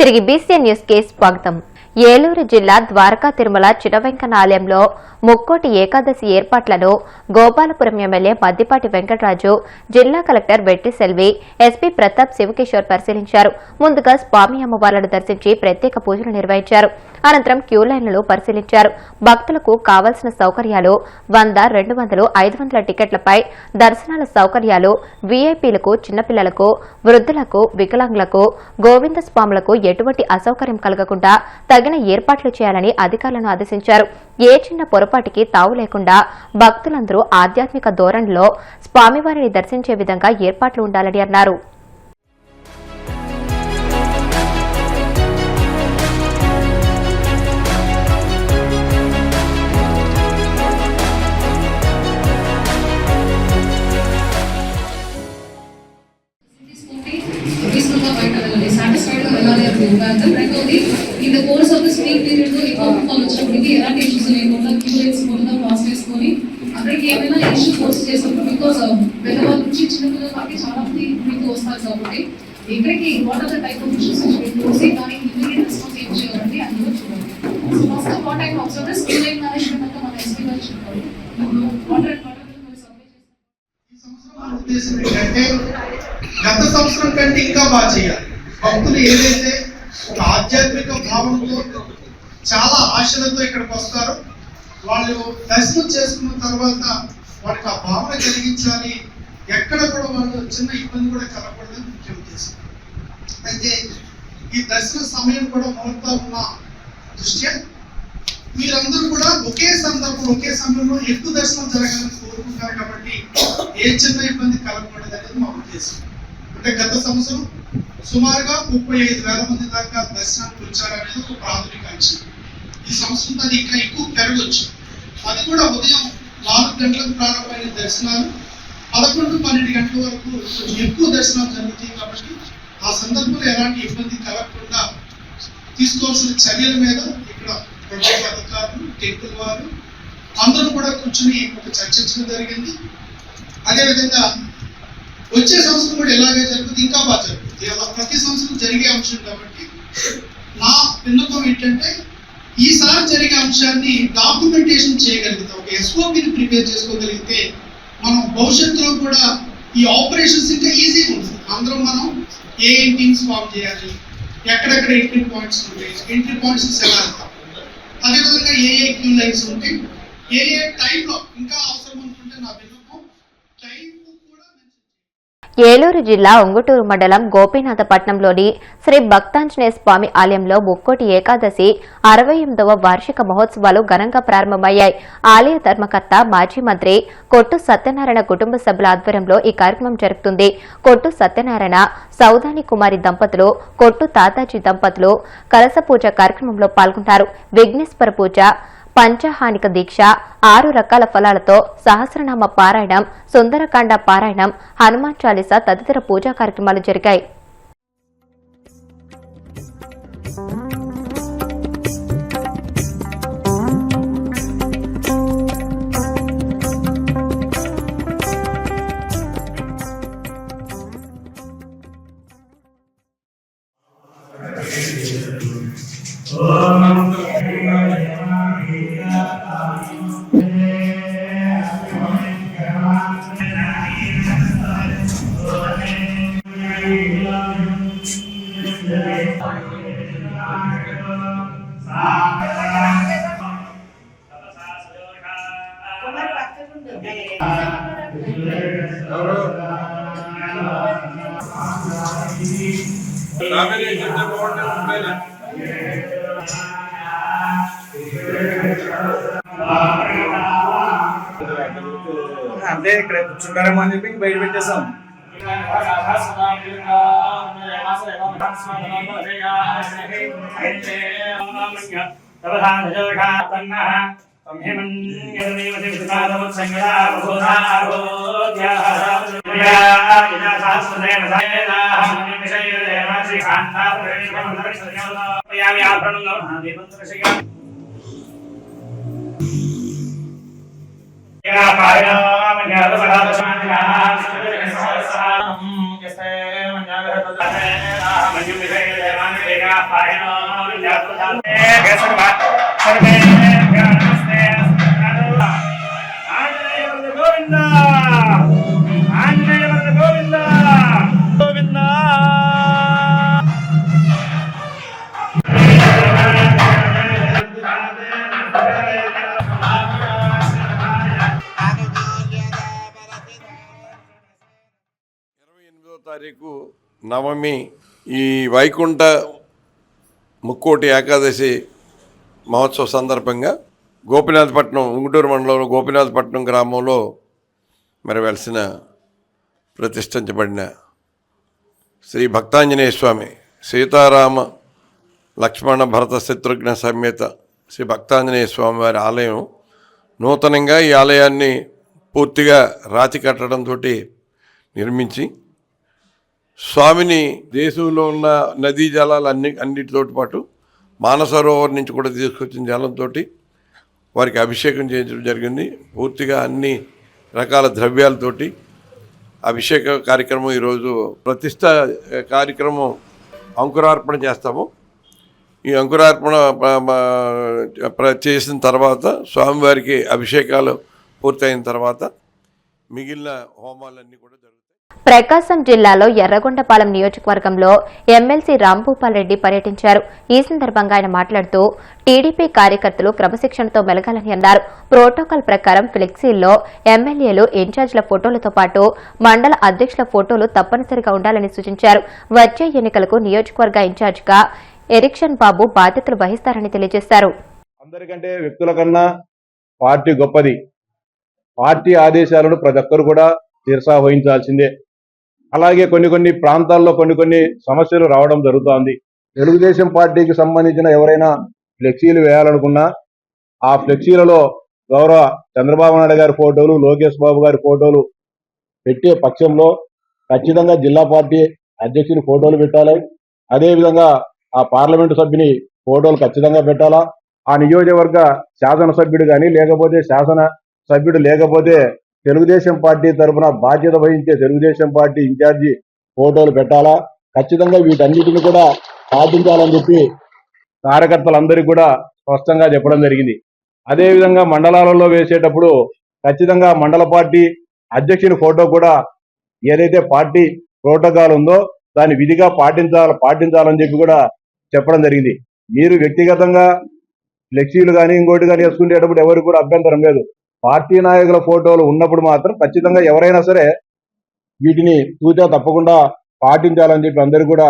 తిరిగి BCN news కి స్వాగతం. ఏలూరు జిల్లా ద్వారకా తిరుమల చినవెంకన్న ఆలయంలో ముక్కోటి ఏకాదశి ఏర్పాట్లను గోపాలపురం ఎమ్మెల్యే మద్దిపాటి వెంకటరాజు, జిల్లా కలెక్టర్ వెట్టి సెల్వి, ఎస్పీ ప్రతాప్ శివకిషోర్ పరిశీలించారు. ముందుగా స్వామి అమ్మవార్లను దర్శించి ప్రత్యేక పూజలు నిర్వహించారు. అనంతరం క్యూ లైన్లను పరిశీలించారు. భక్తులకు కావాల్సిన సౌకర్యాలు 100, 200, 500 టికెట్లపై దర్శనాల సౌకర్యాలు, వీఐపీలకు, చిన్నపిల్లలకు, వృద్ధులకు, వికలాంగులకు, గోవింద స్వాములకు ఎటువంటి అసౌకర్యం కలగకుండా తగిన ఏర్పాట్లు చేయాలని అధికారులను ఆదేశించారు. ఏ చిన్న పొరపాటికి తావు లేకుండా భక్తులందరూ ఆధ్యాత్మిక ధోరణిలో స్వామివారిని దర్శించే విధంగా ఏర్పాట్లు ఉండాలని అన్నారు. In the course of the speak period లో ఎక్కువ ఫాలో వచ్చినప్పటికీ ఎలాంటి ఇష్యూస్ లేకుండా క్యూ లైన్స్ మొత్తం పాస్ చేసుకొని అక్కడికి ఏమైనా ఇష్యూ ఫోర్స్ చేసినప్పుడు బికాస్ పెద్దవాళ్ళ నుంచి చిన్నపిల్లల వరకు చాలా మంది మీకు వస్తారు కాబట్టి ఇక్కడికి what are the type of issues చూసి దానికి ఇమీడియట్ రెస్పాన్స్ ఏం చేయాలండి అది కూడా చూడాలి. So first of what I observe this queue line management అంతా మన ఎస్పీ గారు చెప్పారు. వాటర్ సర్వే ఈ సంవత్సరం ఉద్దేశం ఏంటంటే గత సంవత్సరం కంటే ఇంకా బాగా చేయాలి. భక్తులు ఏదైతే ఒక ఆధ్యాత్మిక భావంతో చాలా ఆశలతో ఇక్కడికి వస్తారు, వాళ్ళు దర్శనం చేసుకున్న తర్వాత వాళ్ళకి ఆ భావన కలిగించాలి. ఎక్కడ కూడా వాళ్ళు చిన్న ఇబ్బంది కూడా కలగకూడదని ముఖ్య ఉద్దేశం. అయితే ఈ దర్శన సమయం కూడా ముహూర్తం ఉన్న దృష్ట్యా మీరందరూ కూడా ఒకే సందర్భం ఒకే సమయంలో ఎక్కువ దర్శనం జరగాలని కోరుకుంటారు కాబట్టి ఏ చిన్న ఇబ్బంది కలగకూడదు అనేది మా ఉద్దేశం. అంటే గత సంవత్సరం సుమారుగా 35,000 మంది దాకా దర్శనానికి వచ్చారనేది ఒక ప్రాథమిక అంచనా. ఈ సంవత్సరం అది ఇంకా ఎక్కువ పెరగవచ్చు. అది కూడా ఉదయం 4 గంటలకు ప్రారంభమైన దర్శనాలు 11, 12 గంటల వరకు కొంచెం ఎక్కువ దర్శనాలు జరుగుతాయి. కాబట్టి ఆ సందర్భంలో ఎలాంటి ఇబ్బంది కలగకుండా తీసుకోవాల్సిన చర్యల మీద ఇక్కడ ప్రభుత్వ అధికారులు, టెంపుల్ వారు అందరూ కూడా కూర్చుని ఒక చర్చించడం జరిగింది. అదేవిధంగా వచ్చే సంవత్సరం కూడా ఎలాగే జరుగుతుంది, ఇంకా బాగా జరుగుతుంది. ప్రతి సంవత్సరం జరిగే అంశం కాబట్టి నా విన్నపం ఏంటంటే ఈసారి జరిగే అంశాన్ని డాక్యుమెంటేషన్ చేయగలిగితే, ఒక ఎస్ఓపిని ప్రిపేర్ చేసుకోగలిగితే మనం భవిష్యత్తులో కూడా ఈ ఆపరేషన్స్ ఇంకా ఈజీగా ఉంటుంది. అందరం మనం ఏ టీమ్స్ ఫామ్ చేయాలి, ఎక్కడెక్కడ ఎంట్రీ పాయింట్స్ ఉంటాయి, ఎంట్రీ పాయింట్స్ ఎలా వెళ్తాం, అదేవిధంగా ఏ క్యూ లైన్స్ ఉంటాయి, ఏ టైంలో ఇంకా అవసరం అనుకుంటే నా విన్నపం టైం. ఏలూరు జిల్లా ఉంగుటూరు మండలం గోపీనాథపట్నంలోని శ్రీ భక్తాంజనేయ స్వామి ఆలయంలో ముక్కోటి ఏకాదశి 68వ వార్షిక మహోత్సవాలు ఘనంగా ప్రారంభమయ్యాయి. ఆలయ ధర్మకర్త, మాజీ మంత్రి కొట్టు సత్యనారాయణ కుటుంబ సభ్యుల ఆధ్వర్యంలో ఈ కార్యక్రమం జరుగుతుంది. కొట్టు సత్యనారాయణ, సౌదాని కుమారి దంపతులు, కొట్టు తాతాజీ దంపతులు కలశ పూజ కార్యక్రమంలో పాల్గొంటారు. విఘ్నేశ్వర పూజ, పంచహానిక దీక్ష, 6 రకాల ఫలాలతో సహస్రనామ పారాయణం, సుందరకాండ పారాయణం, హనుమాన్ చాలీసా తదితర పూజా కార్యక్రమాలు జరిగాయి. అంటే ఇక్కడ కూర్చుంటారేమో అని చెప్పి బయట పెట్టేసాం. తారీఖు నవమి ఈ వైకుంఠ ముక్కోటి ఏకాదశి మహోత్సవ సందర్భంగా గోపినాథపట్నం ఉంగుటూరు మండలంలో గోపినాథపట్నం గ్రామంలో మరి వెలిసిన ప్రతిష్ఠించబడిన శ్రీ భక్తాంజనేయ స్వామి సీతారామ లక్ష్మణ భరత శత్రుఘ్న సమేత శ్రీ భక్తాంజనేయ స్వామి వారి ఆలయం నూతనంగా ఈ ఆలయాన్ని పూర్తిగా రాతి కట్టడంతో నిర్మించి స్వామిని దేశంలో ఉన్న నదీ జలాలు అన్నిటితో పాటు మానసరోవర్ నుంచి కూడా తీసుకొచ్చిన జలంతో వారికి అభిషేకం చేయించడం జరిగింది. పూర్తిగా అన్ని రకాల ద్రవ్యాలతోటి అభిషేక కార్యక్రమం ఈరోజు ప్రతిష్ట కార్యక్రమం అంకురార్పణ చేస్తాము. ఈ అంకురార్పణ చేసిన తర్వాత స్వామివారికి అభిషేకాలు పూర్తయిన తర్వాత మిగిలిన హోమాలన్నీ కూడా జరుగుతాయి. ప్రకాశం జిల్లాలో ఎర్రగొండపాలెం నియోజకవర్గంలో ఎమ్మెల్సీ రాంభూపాల్ రెడ్డి పర్యటించారు. ఈ సందర్భంగా ఆయన మాట్లాడుతూ టీడీపీ కార్యకర్తలు క్రమశిక్షణతో మెలగాలని అన్నారు. ప్రోటోకాల్ ప్రకారం ఫ్లెక్సీల్లో ఎమ్మెల్యేలు ఇన్ఛార్జీల ఫోటోలతో పాటు మండల అధ్యక్షుల ఫోటోలు తప్పనిసరిగా ఉండాలని సూచించారు. వచ్చే ఎన్నికలకు నియోజకవర్గ ఇన్ఛార్జిగా ఎరిక్షన్ బాబు బాధ్యతలు వహిస్తారని తెలియజేశారు. అందరికంటే వ్యక్తుల కన్నా పార్టీ గొప్పది. పార్టీ ఆదేశాలను ప్రతి ఒక్కరు కూడా శిరసా వహించాల్సిందే. అలాగే కొన్ని ప్రాంతాల్లో కొన్ని సమస్యలు రావడం జరుగుతోంది. తెలుగుదేశం పార్టీకి సంబంధించిన ఎవరైనా ఫ్లెక్సీలు వేయాలనుకున్నా ఆ ఫ్లెక్సీలలో గౌరవ చంద్రబాబు నాయుడు గారి ఫోటోలు, లోకేష్ బాబు గారి ఫోటోలు పెట్టే పక్షంలో ఖచ్చితంగా జిల్లా పార్టీ అధ్యక్షుని ఫోటోలు పెట్టాలి. అదేవిధంగా ఆ పార్లమెంటు సభ్యుని ఫోటోలు ఖచ్చితంగా పెట్టాలా. ఆ నియోజకవర్గ శాసనసభ్యుడు కానీ లేకపోతే శాసన సభ్యుడు లేకపోతే తెలుగుదేశం పార్టీ తరఫున బాధ్యత వహించే తెలుగుదేశం పార్టీ ఇన్ఛార్జి ఫోటోలు పెట్టాలా. ఖచ్చితంగా వీటన్నిటిని కూడా పాటించాలని చెప్పి కార్యకర్తలందరికీ కూడా స్పష్టంగా చెప్పడం జరిగింది. అదేవిధంగా మండలాలలో వేసేటప్పుడు ఖచ్చితంగా మండల పార్టీ అధ్యక్షుని ఫోటో కూడా ఏదైతే పార్టీ ప్రోటోకాల్ ఉందో దాన్ని విధిగా పాటించాలని చెప్పి కూడా చెప్పడం జరిగింది. మీరు వ్యక్తిగతంగా ఫ్లెక్సీలు కానీ ఇంకోటి కానీ వేసుకునేటప్పుడు ఎవరికి కూడా అభ్యంతరం లేదు. పార్టీ నాయకుల ఫోటోలు ఉన్నప్పుడు మాత్రం ఖచ్చితంగా ఎవరైనా సరే వీటిని తూచా తప్పకుండా పాటించాలని చెప్పి అందరూ కూడా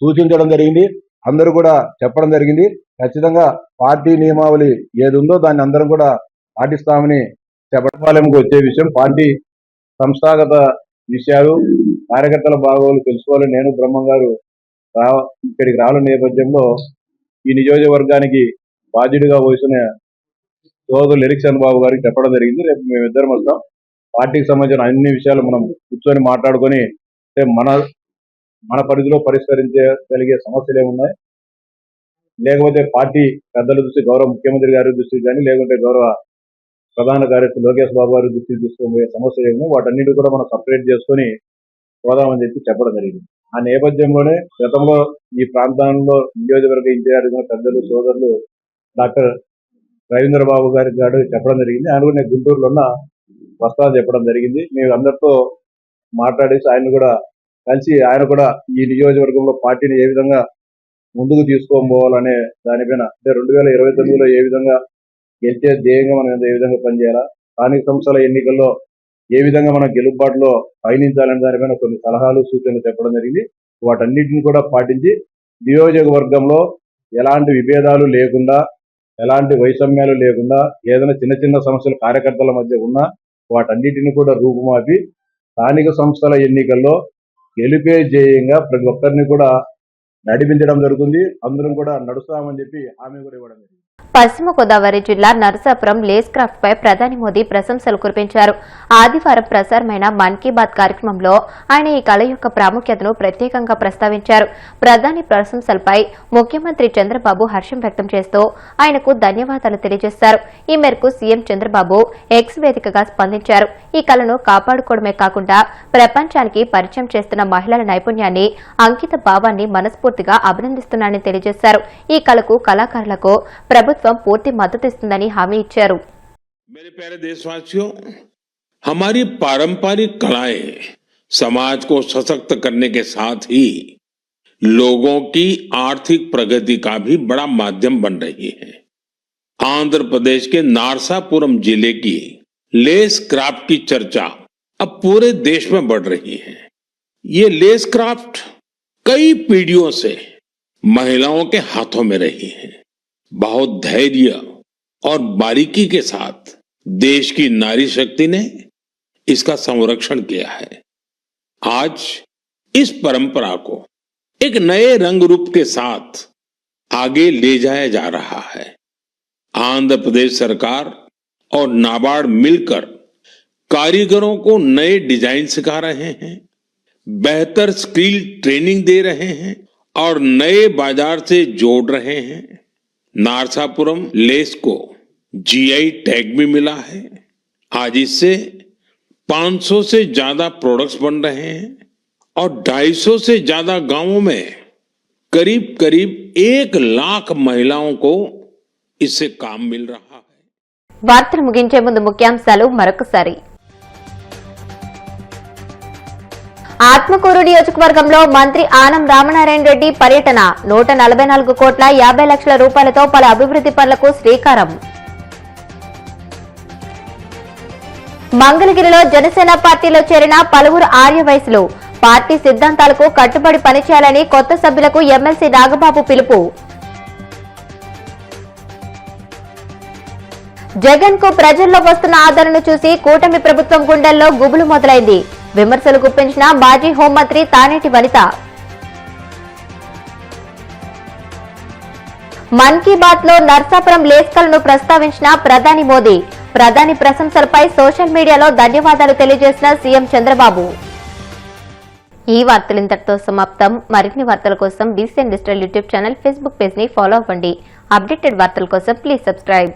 సూచించడం జరిగింది. అందరూ కూడా చెప్పడం జరిగింది. ఖచ్చితంగా పార్టీ నియమావళి ఏది ఉందో దాన్ని అందరం కూడా పాటిస్తామని చెప్పపాలెంకు వచ్చే విషయం పార్టీ సంస్థాగత విషయాలు కార్యకర్తల బాగోలు తెలుసుకోవాలని నేను బ్రహ్మం గారు ఇక్కడికి రావాల నేపథ్యంలో ఈ నియోజకవర్గానికి బాధ్యుడిగా వహిస్తున్న సోదరులు ఎరిక్షన్ బాబు గారికి చెప్పడం జరిగింది. రేపు మేమిద్దరం వస్తాం. పార్టీకి సంబంధించిన అన్ని విషయాలు మనం కూర్చొని మాట్లాడుకొని మన పరిధిలో పరిష్కరించగలిగే సమస్యలు ఏమున్నాయి, లేకపోతే పార్టీ పెద్దల దృష్టి గౌరవ ముఖ్యమంత్రి గారి దృష్టికి కానీ లేకుంటే గౌరవ ప్రధాన కార్యదర్శి లోకేష్ బాబు గారి దృష్టికి తీసుకునే సమస్యలు ఏమో వాటన్నిటి కూడా మనం సపరేట్ చేసుకొని పోదామని చెప్పడం జరిగింది. ఆ నేపథ్యంలోనే గతంలో ఈ ప్రాంతాల్లో నియోజకవర్గ ఇన్ఛార్జ్ పెద్దలు సోదరులు డాక్టర్ రవీంద్రబాబు గారికి చెప్పడం జరిగింది. ఆయన కూడా నేను గుంటూరులో ఉన్న వస్తా చెప్పడం జరిగింది. మేము అందరితో మాట్లాడేసి ఆయన కూడా కలిసి ఆయన కూడా ఈ నియోజకవర్గంలో పార్టీని ఏ విధంగా ముందుకు తీసుకోబోవాలనే దానిపైన అంటే 2029లో ఏ విధంగా గెలిచే ధ్యేయంగా మనం ఏ విధంగా పనిచేయాలా, స్థానిక సంస్థల ఎన్నికల్లో ఏ విధంగా మనం గెలుబాటులో పయనించాలనే దానిపైన కొన్ని సలహాలు సూచనలు చెప్పడం జరిగింది. వాటన్నిటిని కూడా పాటించి నియోజకవర్గంలో ఎలాంటి విభేదాలు లేకుండా ఎలాంటి వైషమ్యాలు లేకుండా ఏదైనా చిన్న సమస్యలు కార్యకర్తల మధ్య ఉన్నా వాటన్నిటిని కూడా రూపుమాపి స్థానిక సంస్థల ఎన్నికల్లో గెలిపే ధ్యేయంగా ప్రతి ఒక్కరిని కూడా నడిపించడం జరుగుతుంది. అందరం కూడా నడుస్తామని చెప్పి హామీ కూడా ఇవ్వడం జరిగింది. పశ్చిమ గోదావరి జిల్లా నరసాపురం లేస్ క్రాఫ్ట్ పై ప్రధాని మోదీ ప్రశంసలు కురిపించారు. ఆదివారం ప్రసారమైన మన్ కీ బాత్ కార్యక్రమంలో ఆయన ఈ కళ యొక్క ప్రాముఖ్యతను ప్రత్యేకంగా ప్రస్తావించారు. ప్రధాని ప్రశంసలపై ముఖ్యమంత్రి చంద్రబాబు హర్షం వ్యక్తం చేస్తూ ఆయనకు ధన్యవాదాలు తెలియజేశారు. ఈ మేరకు సీఎం చంద్రబాబు ఎక్స్ వేదికగా స్పందించారు. ఈ కళను కాపాడుకోవడమే కాకుండా ప్రపంచానికి పరిచయం చేస్తున్న మహిళల నైపుణ్యాన్ని, అంకిత భావాన్ని మనస్ఫూర్తిగా అభినందిస్తున్నానని తెలియజేశారు. ఈ కళకు కళాకారులకు ప్రభుత్వం పూర్తి మద్దతిస్తుందని హామీ ఇచ్చారు. मेरे प्यारे देशवासियों, हमारी पारंपरिक कलाएं समाज को सशक्त करने के साथ ही लोगों की आर्थिक प्रगति का भी बड़ा माध्यम बन रही है. आंध्र प्रदेश के नारसापुरम जिले की लेस क्राफ्ट की चर्चा अब पूरे देश में बढ़ रही है. ये लेस क्राफ्ट कई पीढ़ियों से महिलाओं के हाथों में रही है. बहुत धैर्य और बारीकी के साथ देश की नारी शक्ति ने इसका संरक्षण किया है. आज इस परंपरा को एक नए रंग रूप के साथ आगे ले जाया जा रहा है. आंध्र प्रदेश सरकार और नाबार्ड मिलकर कारीगरों को नए डिजाइन सिखा रहे हैं, बेहतर स्किल ट्रेनिंग दे रहे हैं और नए बाजार से जोड़ रहे हैं. नारसापुरम लेस को जीआई टैग भी मिला है. आज इससे 500 से ज्यादा प्रोडक्ट्स बन रहे हैं और 250 से ज्यादा गांवों में करीब करीब 1 लाख महिलाओं को इससे काम मिल रहा है. వార్తలు ముగించే ముందు ముఖ్యాంశాలు మరొకసారి. ఆత్మకూరు నియోజకవర్గంలో మంత్రి ఆనం రామనారాయణ రెడ్డి పర్యటన. 144 కోట్ల 50 లక్షల రూపాయలతో పలు అభివృద్ధి పనులకు శ్రీకారం. మంగళగిరిలో జనసేన పార్టీలో చేరిన పలువురు ఆర్యవైశ్యులు. పార్టీ సిద్ధాంతాలకు కట్టుబడి పనిచేయాలని కొత్త సభ్యులకు ఎమ్మెల్సీ నాగబాబు పిలుపు. జగన్ కు ప్రజల్లో వస్తున్న ఆదరణ చూసి కూటమి ప్రభుత్వం గుండెల్లో గుబులు మొదలైంది. విమర్శలు గుప్పించిన మాజీ హోంమంత్రి తానేటి వనిత. మన్ కీ బాత్ లో నర్సాపురం లేస్కలను ప్రస్తావించిన ప్రధాని మోదీ. ప్రధాని ప్రశంసలపై సోషల్ మీడియాలో ధన్యవాదాలు తెలియజేసిన సీఎం చంద్రబాబు. ఈ వార్తలు ఇంతటితో సమాప్తం. మరిన్ని వార్తల కోసం BCN digital YouTube channel, Facebook page ని ఫాలో అవ్వండి. అప్డేటెడ్ వార్తల కోసం ప్లీజ్ సబ్స్క్రైబ్.